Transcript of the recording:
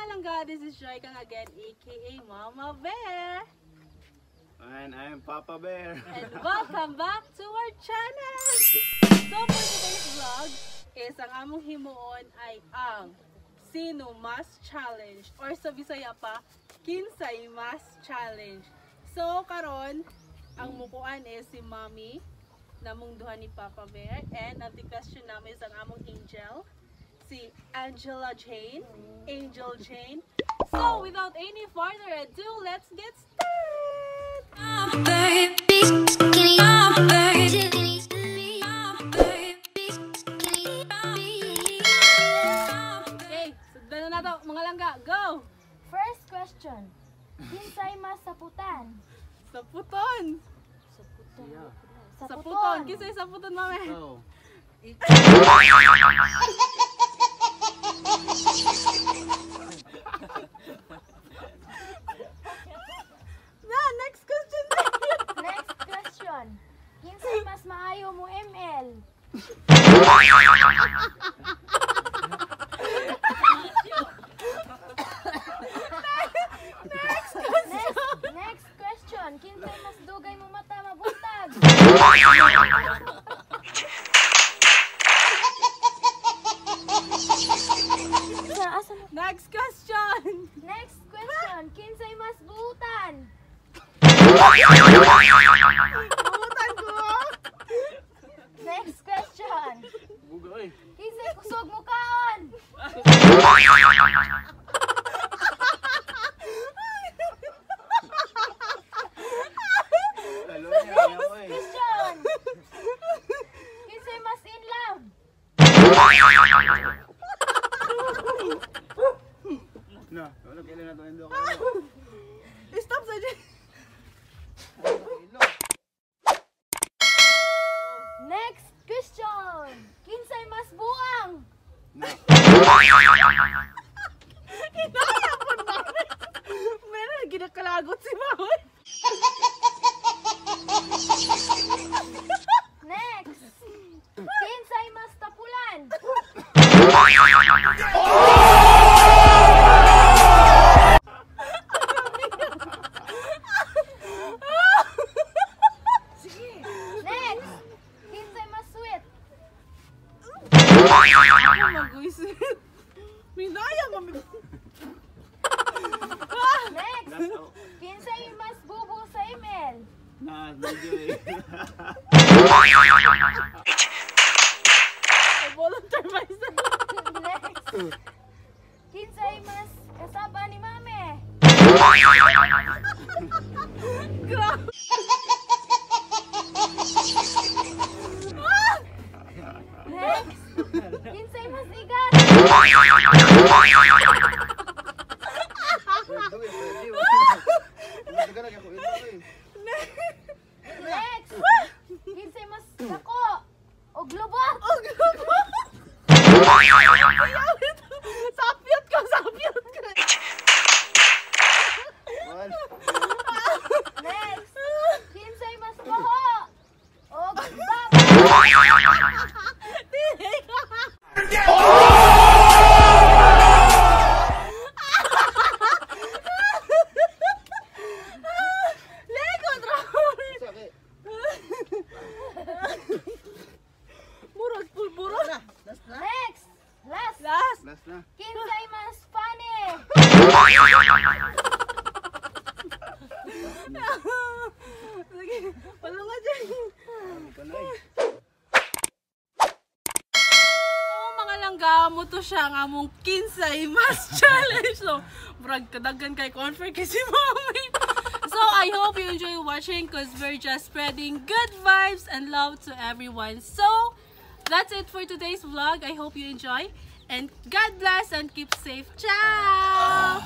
Langga, this is Joy Kang again, aka Mama Bear. And I'm Papa Bear. And welcome back to our channel! So for today's vlog is ang among himuon ay ang sinomaschallenge or sa Bisaya pa, sinomaschallenge. So karon ang mukuan is si Mommy namong duha ni Papa Bear, and ang question namin is ang among angel, si Angel Jane. So without any further ado, let's get started! Okay, sundan na nato mga langga, go! First question. Kinsay mas saputan? Saputon! Saputon! Kisay saputon, mame? So, Next question! Next question. Kinsay mas maayo mo ML? Next question. Kinsay mas dugay mo mata mabuntag? Next question! Next question. Kinsay mas buutan? Butan ko! Next question. bugoy. Kinsay kusog mo kaon? Lalo niya, ayaw ko eh. Question. Kinsay mas in love? No, wala kailan na ito endo ko. Stop sa dyan! Next question. Kinsay mas buang? No. Hinaya po namin! Meron, ginakalagot si Mami! Next. Kinsay mas tapulan? Next. Kinsay mas sweet? Ako mag-uisit. Minaya kami. Next. Kinsay mas bubo sa email? Na, medyo eh. Volunteer myself. Next. Kinsay mas kasaba ni mame? Grabe. Next. Kinsay mas igat? Next. Kinsay mas dako? O globot? Sapyot ko! Next. Kinsay mas baho? O baba? Murag pulburo na. Next. Last. Last. Last na. Kinsay mas funny? Sige, wala nga dyan. Ikaw na eh. Oo, mga langga mo to siya nga mong kinsay mas challenge. So, brag kadagan kay confer kasi Mommy. So, I hope you enjoy watching because we're just spreading good vibes and love to everyone. So, that's it for today's vlog. I hope you enjoy. And God bless and keep safe. Ciao!